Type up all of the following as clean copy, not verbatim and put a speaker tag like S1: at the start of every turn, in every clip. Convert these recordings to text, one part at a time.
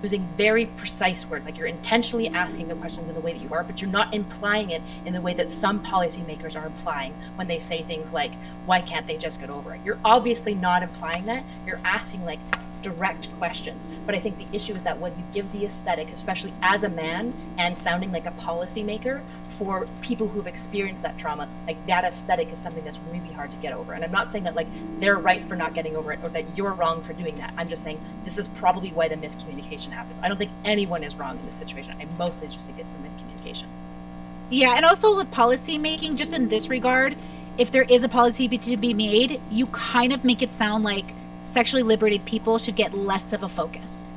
S1: using very precise words, like you're intentionally asking the questions in the way that you are, but you're not implying it in the way that some policymakers are implying when they say things like, why can't they just get over it? You're obviously not implying that. You're asking like direct questions. But I think the issue is that when you give the aesthetic, especially as a man and sounding like a policymaker, for people who've experienced that trauma, like that aesthetic is something that's really hard to get over. And I'm not saying that like they're right for not getting over it or that you're wrong for doing that. I'm just saying this is probably why the miscommunication happens. I don't think anyone is wrong in this situation. I mostly just think it's the miscommunication.
S2: Yeah, and also with policy making, just in this regard, if there is a policy to be made, you kind of make it sound like sexually liberated people should get less of a focus.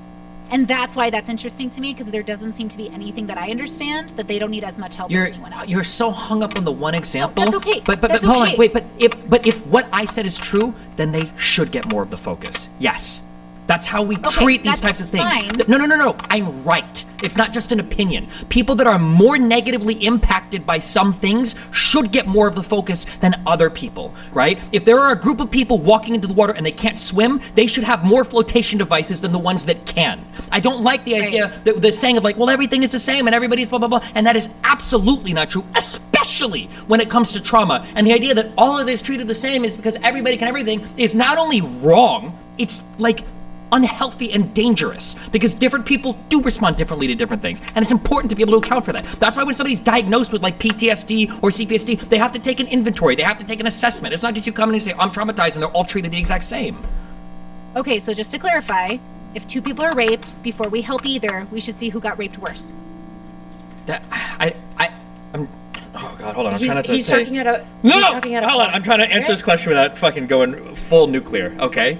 S2: And that's why that's interesting to me, because there doesn't seem to be anything that I understand that they don't need as much help as anyone else.
S3: You're so hung up on the one example.
S2: No, that's okay.
S3: But
S2: that's
S3: hold
S2: okay.
S3: on, wait, but if what I said is true, then they should get more of the focus. Yes. That's how we treat these types of things.
S2: Fine.
S3: No. I'm right. It's not just an opinion. People that are more negatively impacted by some things should get more of the focus than other people, right? If there are a group of people walking into the water and they can't swim, they should have more flotation devices than the ones that can. I don't like the idea, the saying of like, well, everything is the same and everybody's blah, blah, blah. And that is absolutely not true, especially when it comes to trauma. And the idea that all of it is treated the same is because everybody can everything is not only wrong, it's like unhealthy and dangerous, because different people do respond differently to different things, and it's important to be able to account for that. That's why when somebody's diagnosed with like PTSD or CPSD, they have to take an inventory, they have to take an assessment. It's not just you come in and say, I'm traumatized, and they're all treated the exact same.
S2: Okay, so just to clarify, if two people are raped, before we help either, we should see who got raped worse.
S3: I'm oh god, hold on. I'm trying to
S1: he's
S3: say.
S1: talking out of
S3: No,
S1: he's talking out of
S3: hold on. I'm trying to answer this question without fucking going full nuclear. Okay.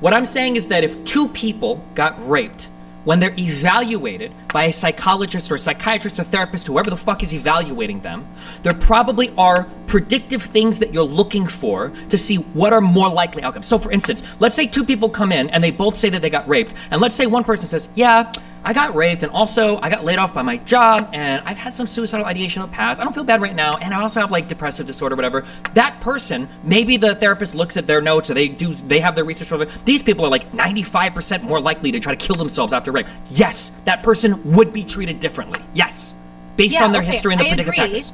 S3: What I'm saying is that if two people got raped, when they're evaluated by a psychologist or a psychiatrist or therapist, whoever the fuck is evaluating them, there probably are predictive things that you're looking for to see what are more likely outcomes. So for instance, let's say two people come in and they both say that they got raped, and let's say one person says, yeah, I got raped, and also I got laid off by my job, and I've had some suicidal ideation in the past. I don't feel bad right now, and I also have like depressive disorder, whatever. That person, maybe the therapist looks at their notes, or they have their research. These people are like 95% more likely to try to kill themselves after rape. Yes, that person would be treated differently. Yes, based on their history and the predictive factors.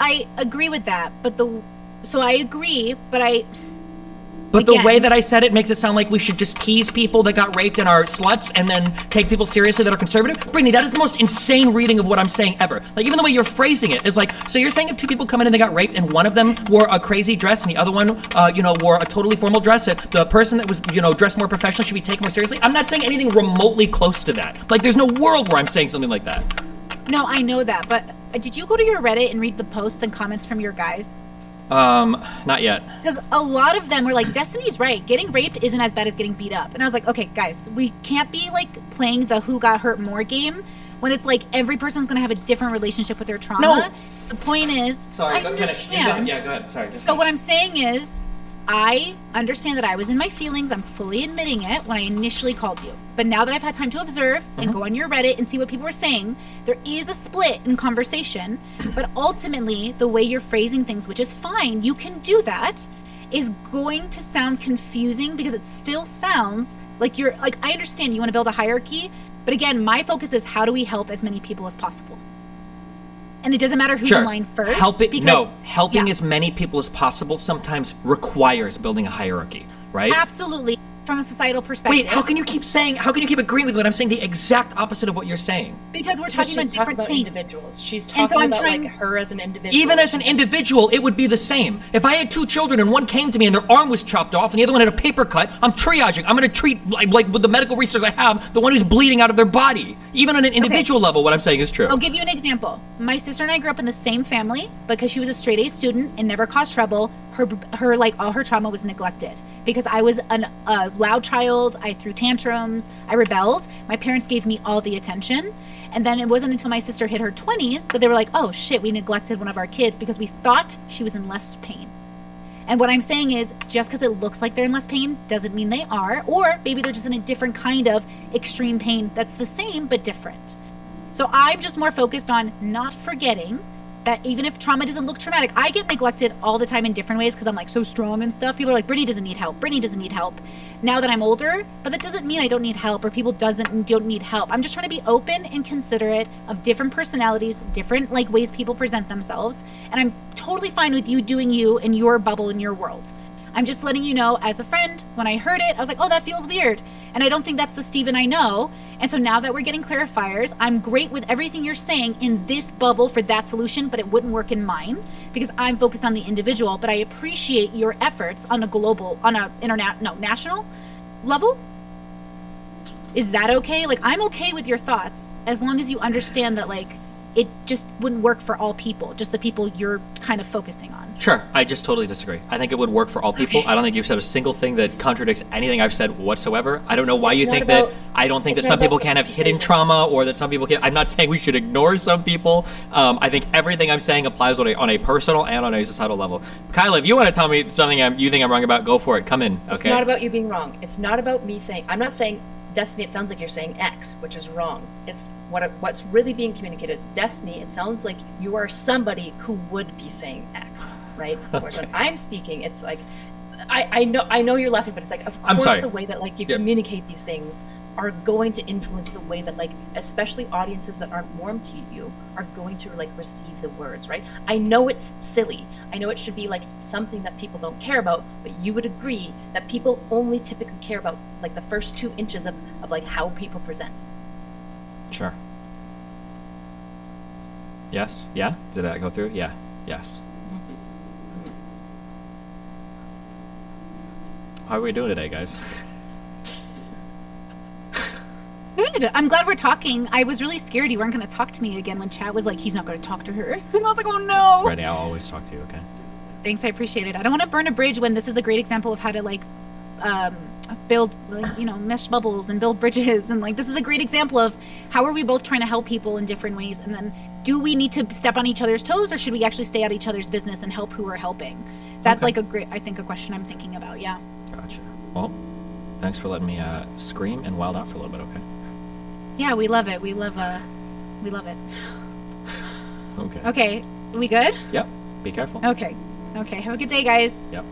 S2: I agree with that, but I agree,
S3: But the way that I said it makes it sound like we should just tease people that got raped and are sluts and then take people seriously that are conservative. Brittany, that is the most insane reading of what I'm saying ever. Like, even the way you're phrasing it is like, so you're saying if two people come in and they got raped and one of them wore a crazy dress and the other one, wore a totally formal dress, the person that was, dressed more professionally should be taken more seriously? I'm not saying anything remotely close to that. Like, there's no world where I'm saying something like that.
S2: No, I know that, but did you go to your Reddit and read the posts and comments from your guys?
S3: Not yet.
S2: Because a lot of them were like, Destiny's right, getting raped isn't as bad as getting beat up. And I was like, okay, guys, we can't be like playing the who got hurt more game when it's like every person's going to have a different relationship with their trauma.
S3: No.
S2: The point is,
S3: Sorry,
S2: I understand.
S3: Yeah, go ahead. Sorry. Just
S2: so what I'm saying is, I understand that I was in my feelings. I'm fully admitting it when I initially called you. But now that I've had time to observe and go on your Reddit and see what people are saying, there is a split in conversation. But ultimately, the way you're phrasing things, which is fine, you can do that, is going to sound confusing because it still sounds like you're, like, I understand you want to build a hierarchy. But again, my focus is how do we help as many people as possible? And it doesn't matter who's in line first.
S3: Helping as many people as possible sometimes requires building a hierarchy, right?
S2: Absolutely. From a societal perspective.
S3: Wait, how can you keep agreeing with me when I'm saying the exact opposite of what you're saying?
S2: Because we're talking about different things.
S1: Individuals. She's talking about like her as an individual.
S3: Even as an individual, it would be the same. If I had two children and one came to me and their arm was chopped off and the other one had a paper cut, I'm triaging. I'm going to treat, like with the medical research I have, the one who's bleeding out of their body. Even on an individual level, what I'm saying is true.
S2: I'll give you an example. My sister and I grew up in the same family because she was a straight A student and never caused trouble. Her like all her trauma was neglected because I was a loud child. I threw tantrums. I rebelled. My parents gave me all the attention. And then it wasn't until my sister hit her 20s that they were like, oh shit, we neglected one of our kids because we thought she was in less pain. And what I'm saying is just because it looks like they're in less pain doesn't mean they are, or maybe they're just in a different kind of extreme pain that's the same but different. So I'm just more focused on not forgetting that even if trauma doesn't look traumatic, I get neglected all the time in different ways because I'm like so strong and stuff. People are like, Brittany doesn't need help. Brittany doesn't need help. Now that I'm older, but that doesn't mean I don't need help or people don't need help. I'm just trying to be open and considerate of different personalities, different like ways people present themselves. And I'm totally fine with you doing you in your bubble, in your world. I'm just letting you know as a friend, when I heard it, I was like, oh, that feels weird. And I don't think that's the Steven I know. And so now that we're getting clarifiers, I'm great with everything you're saying in this bubble for that solution, but it wouldn't work in mine because I'm focused on the individual. But I appreciate your efforts on a global, on a national level. Is that okay? Like, I'm okay with your thoughts as long as you understand that, like, it just wouldn't work for all people, just the people you're kind of focusing on.
S3: Sure, I just totally disagree. I think it would work for all people.
S2: Okay.
S3: I don't think you've said a single thing that contradicts anything I've said whatsoever. I don't know why you think that. I don't think that some people can't have hidden trauma, or that some people can't. I'm not saying we should ignore some people. I think everything I'm saying applies on a personal and on a societal level. Kyla, if you want to tell me something you think I'm wrong about, go for it. Come in. Okay.
S1: It's not about you being wrong. It's not about me saying. I'm not saying. Destiny, it sounds like you're saying X, which is wrong. It's what's really being communicated is Destiny. It sounds like you are somebody who would be saying X, right? Whereas when I'm speaking, it's like I know you're laughing, but it's like, of course the way that like you communicate these things are going to influence the way that like especially audiences that aren't warm to you are going to like receive the words, right? I know it's silly. I know it should be like something that people don't care about, but you would agree that people only typically care about like the first 2 inches of like how people present.
S3: Sure. Yes. Yeah. Did that go through? Yeah. Yes. How are we doing today, guys?
S2: Good. I'm glad we're talking. I was really scared you weren't going to talk to me again when chat was like, he's not going to talk to her. And I was like, oh no.
S3: Brittany, I'll always talk to you, okay?
S2: Thanks, I appreciate it. I don't want to burn a bridge when this is a great example of how to like build like, mesh bubbles and build bridges. And like, this is a great example of how are we both trying to help people in different ways. And then do we need to step on each other's toes or should we actually stay out each other's business and help who we're helping? That's like a question I'm thinking about. Yeah.
S3: Gotcha. Well, thanks for letting me scream and wild out for a little bit, okay?
S2: Yeah, we love it. We love it.
S3: Okay.
S2: Okay. We good?
S3: Yep. Be careful.
S2: Okay. Have a good day, guys.
S3: Yep.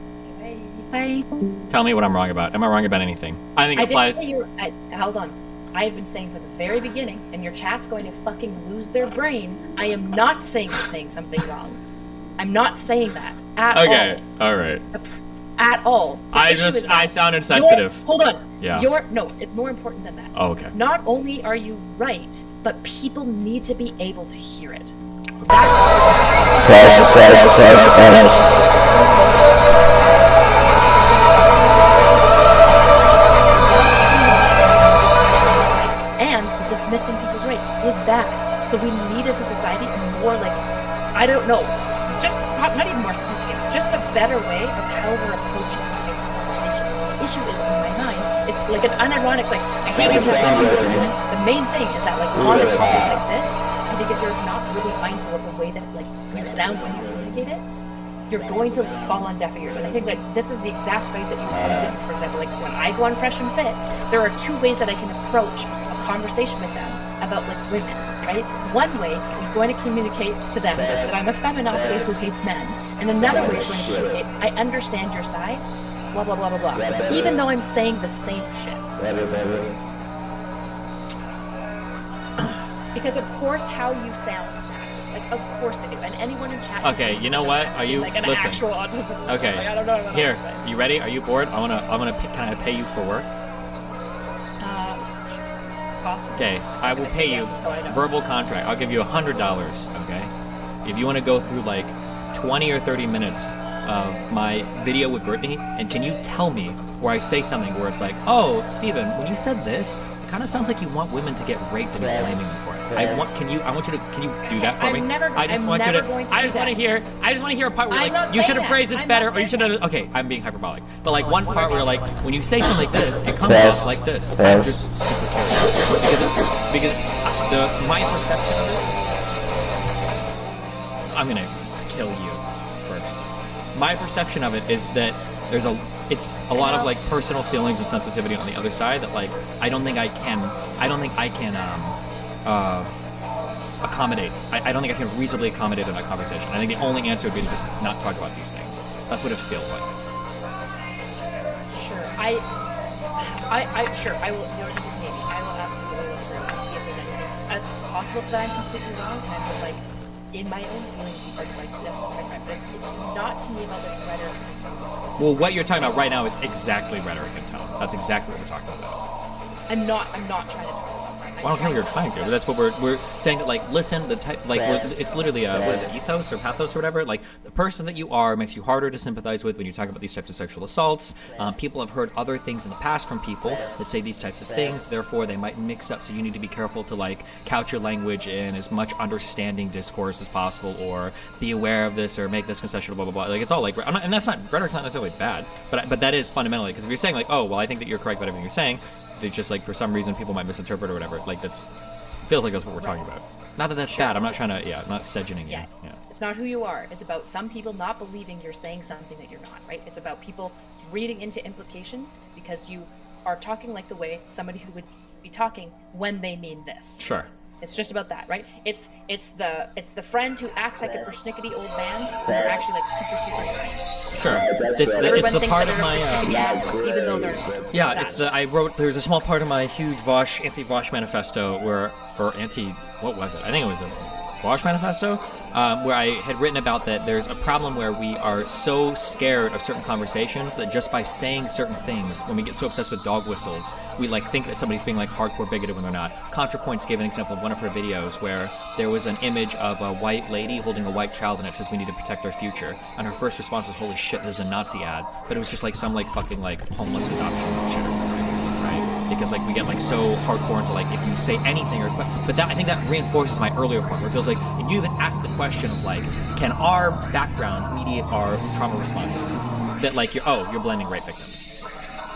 S2: Bye.
S3: Tell me what I'm wrong about. Am I wrong about anything? I think it applies.
S1: Hold on. I have been saying from the very beginning, and your chat's going to fucking lose their brain. I am not saying you're saying something wrong. I'm not saying that at all.
S3: Okay. All right.
S1: At all.
S3: I sound insensitive.
S1: Hold on.
S3: Yeah.
S1: No, it's more important than that.
S3: Oh, okay.
S1: Not only are you right, but people need to be able to hear it.
S4: Test.
S1: And dismissing people's rights is bad. So we need as a society a more like, I don't know, just not even more sophisticated, just a better way of how we're approaching this type of conversation. The issue is, in my mind, it's like an unironic, like, I hate you for saying the main thing is that, like, conversations like this, I think if you're not really mindful of the way that, like, you sound when you communicate it, you're going to fall on deaf ears. And I think that this is the exact ways that you did, for example, like, when I go on Fresh and Fit, there are 2 ways that I can approach a conversation with them about, like, women. Right? One way is going to communicate to them that I'm a feminazi who hates men. And another way is going to communicate, I understand your side, blah, blah, blah, blah, blah. Even though I'm saying the same shit. Because of course how you sound matters. Like, of course they do. And anyone in chat...
S3: Okay, you know what? Are you...
S1: Like an
S3: listen.
S1: actual autism.
S3: Okay.
S1: Like, I don't know what
S3: Here,
S1: I'm saying.
S3: you ready? Are you bored? Can I pay you for work?
S1: Possible.
S3: Okay, I will pay you verbal contract. I'll give you $100, okay? If you want to go through like 20 or 30 minutes of my video with Brittany, and can you tell me where I say something where it's like, oh, Steven, when you said this, it kind of sounds like you want women to get raped and you're blaming them for it. Can you do that for me? I just want to hear a part where like, you should have phrased this better, or you should have, okay, I'm being hyperbolic. But like one part where like, when you say something like this, it comes off like this. I'm just super curious. Because my perception of it, I'm gonna kill you first. My perception of it is that it's a lot of like personal feelings and sensitivity on the other side that like I don't think I can accommodate. I don't think I can reasonably accommodate in that conversation. I think the only answer would be to just not talk about these things. That's what it feels like.
S1: Sure. Sure. I will. You're maybe. I will absolutely look through and see if there's anything. It's possible that I'm completely wrong, and I'm just like, in my own feelings, are like, yes, it's right. But it's not to me about like rhetoric and tone specifically.
S3: Well, what you're talking about right now is exactly rhetoric and tone. That's exactly what we're talking about.
S1: I'm not trying to talk about that.
S3: Well, I don't know what you're trying to, but that's what we're saying. That like, listen, the type, like, it's literally what is it, ethos or pathos or whatever. Like, the person that you are makes you harder to sympathize with when you talk about these types of sexual assaults. People have heard other things in the past from people that say these types of things. Therefore, they might mix up. So you need to be careful to like couch your language in as much understanding discourse as possible, or be aware of this, or make this concession, blah blah blah. Like, it's all like, and that's not rhetoric's not necessarily bad, but that is fundamentally, because if you're saying like, oh well, I think that you're correct about everything you're saying. It's just like for some reason people might misinterpret or whatever. Like feels like that's what we're talking about. Not that that's bad. I'm not trying to. I'm not sedging you.
S1: Yeah. It's not who you are. It's about some people not believing you're saying something that you're not. Right. It's about people reading into implications because you are talking like the way somebody who would be talking when they mean this.
S3: Sure.
S1: It's just about that, right? It's the friend who acts like a persnickety old man, but they're actually like super nice.
S3: Sure.
S1: Everyone
S3: It's the
S1: thinks
S3: part
S1: that
S3: of my
S1: even though they're not.
S3: yeah. It's the I wrote. There's a small part of my huge anti-Vosh manifesto what was it? I think it was a Vosh manifesto, where I had written about that there's a problem where we are so scared of certain conversations that just by saying certain things, when we get so obsessed with dog whistles, we like think that somebody's being like hardcore bigoted when they're not. ContraPoints gave an example of one of her videos where there was an image of a white lady holding a white child and it says we need to protect our future, and her first response was, holy shit, this is a Nazi ad, but it was just like some like fucking like homeless adoption shit or something. Because like we get like so hardcore into like if you say anything but that I think that reinforces my earlier point where it feels like you even asked the question of like, can our backgrounds mediate our trauma responses? That like you're blending rape victims.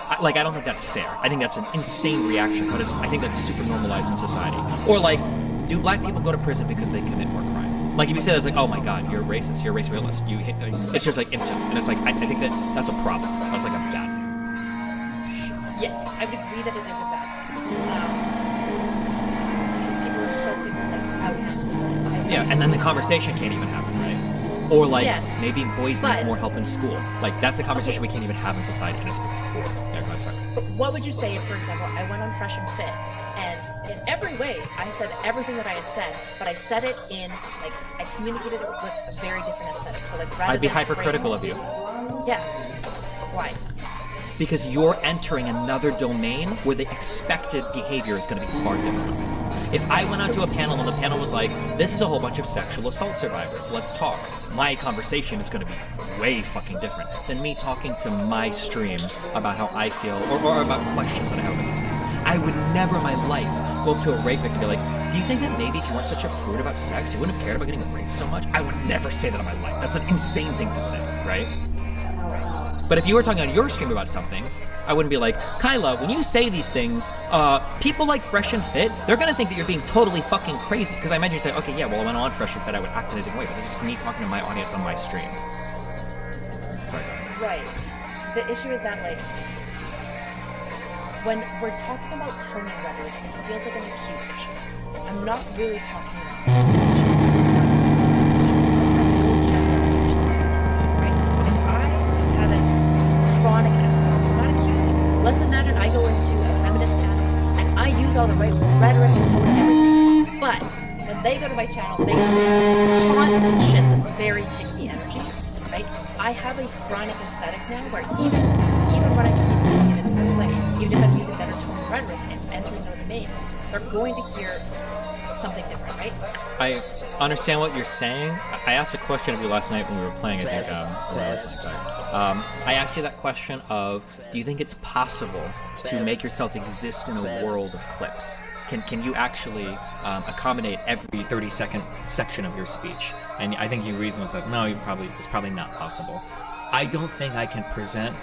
S3: I don't think that's fair. I think that's an insane reaction, but I think that's super normalized in society. Or like, do black people go to prison because they commit more crime? Like if you say that, it's like, oh my god, you're racist, you're a race realist. It's just like instant, and it's like I think that's a problem. That's like a bad thing.
S1: Yes, I would agree that it is a bad thing. People are so quick to like out and
S3: yeah, and then the conversation can't even happen, right? Or like maybe boys need more help in school. Like that's a conversation we can't even have in society, and it's poor. Yeah, go ahead, sorry.
S1: But what would you say if, for example, I went on Fresh and Fit, and in every way I said everything that I had said, but I said it in like I communicated it with a very different aesthetic. So like rather
S3: I'd be
S1: than
S3: hypercritical of you.
S1: Yeah. Why?
S3: Because you're entering another domain where the expected behavior is going to be far different. If I went onto a panel and the panel was like, this is a whole bunch of sexual assault survivors, let's talk, my conversation is going to be way fucking different than me talking to my stream about how I feel or about questions that I have about these things. I would never in my life go up to a rape victim and be like, do you think that maybe if you weren't such a prude about sex, you wouldn't have cared about getting raped so much? I would never say that in my life. That's an insane thing to say, right? But if you were talking on your stream about something, I wouldn't be like, Kyla, when you say these things, people like Fresh and Fit, they're going to think that you're being totally fucking crazy. Because I imagine you say, okay, yeah, well, when I'm on Fresh and Fit, I would act in a different way. But this is just me talking to my audience on my stream. Sorry.
S1: Right. The issue is that, like, when we're talking about tone and rhetoric, it feels like an acute issue. I'm not really talking about chronic episodes, not acute. Let's imagine I go into a feminist panel and I use all the right rhetoric and tone and everything. But when they go to my channel, they say constant shit that's very picky energy, right? I have a chronic aesthetic now where even when I'm communicating in a different way, even if I'm using better tone and rhetoric and entering their domain, they're going to hear something different, right?
S3: I understand what you're saying. I asked a question of you last night when we were playing, I think. I asked you that question of, do you think it's possible to make yourself exist in a world of clips? Can you actually accommodate every 30-second section of your speech? And I think you reasoned was that no, it's probably not possible. I don't think I can present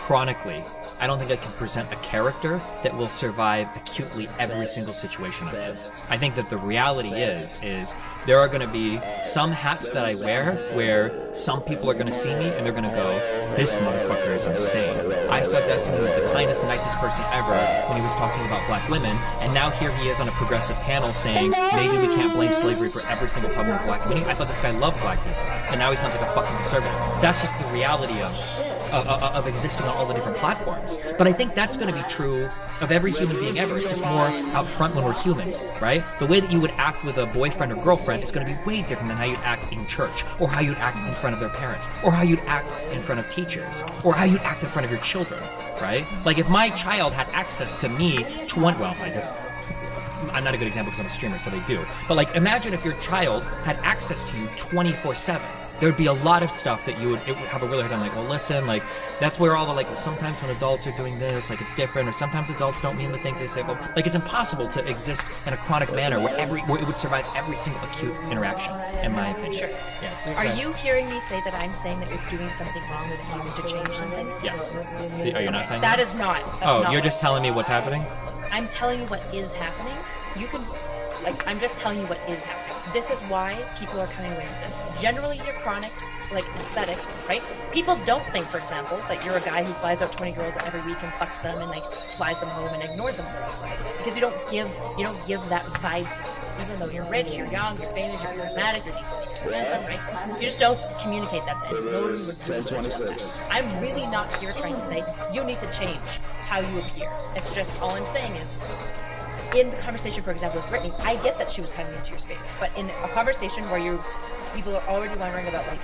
S3: chronically, I don't think I can present a character that will survive acutely every single situation like this. I think that the reality is there are going to be some hats that I wear where some people are going to see me and they're going to go, this motherfucker is insane. I saw Destiny was the kindest, nicest person ever when he was talking about black women, and now here he is on a progressive panel saying maybe we can't blame slavery for every single problem with black community. I thought this guy loved black people, and now he sounds like a fucking conservative. That's just the reality of existing on all the different platforms. But I think that's going to be true of every human being ever. It's just more out front when we're humans, right? The way that you would act with a boyfriend or girlfriend is going to be way different than how you'd act in church, or how you'd act in front of their parents, or how you'd act in front of teachers, or how you'd act in front of your children, right? Like if my child had access to me, I guess I'm not a good example because I'm a streamer, so they do. But like, imagine if your child had access to you 24/7. There would be a lot of stuff that it would have a really hard time. Like, well, listen, like that's where all the like. Well, sometimes when adults are doing this, like it's different, or sometimes adults don't mean the things they say. But like, it's impossible to exist in a chronic manner where it would survive every single acute interaction, in my opinion.
S1: Sure.
S3: Yeah.
S1: Are you hearing me say that I'm saying that you're doing something wrong with you need to change something?
S3: Yes. Are you not saying
S1: that? That is not. That's
S3: you're just telling me what's happening?
S1: I'm telling you what is happening. You can, like, I'm just telling you what is happening. This is why people are coming away with this. Generally, you're chronic, like, aesthetic, right? People don't think, for example, that you're a guy who flies out 20 girls every week and fucks them and, like, flies them home and ignores them for the rest of the life. Because you don't give that vibe to them. Even though you're rich, you're young, you're famous, you're charismatic, you're decent, you're handsome, right? You just don't communicate that to anyone. No one would do it. I'm really not here trying to say, you need to change how you appear. It's just, all I'm saying is, in the conversation, for example, with Brittany, I get that she was coming into your space, but in a conversation where people are already wondering about like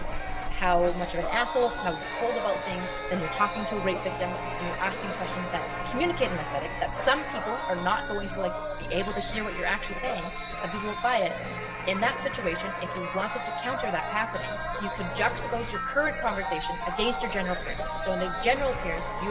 S1: how much of an asshole, how you're cold about things, then you're talking to a rape victim and you're asking questions that communicate an aesthetic that some people are not going to like be able to hear what you're actually saying. Some people will buy it. In that situation, if you wanted to counter that happening, you could juxtapose your current conversation against your general appearance. So in the general appearance, you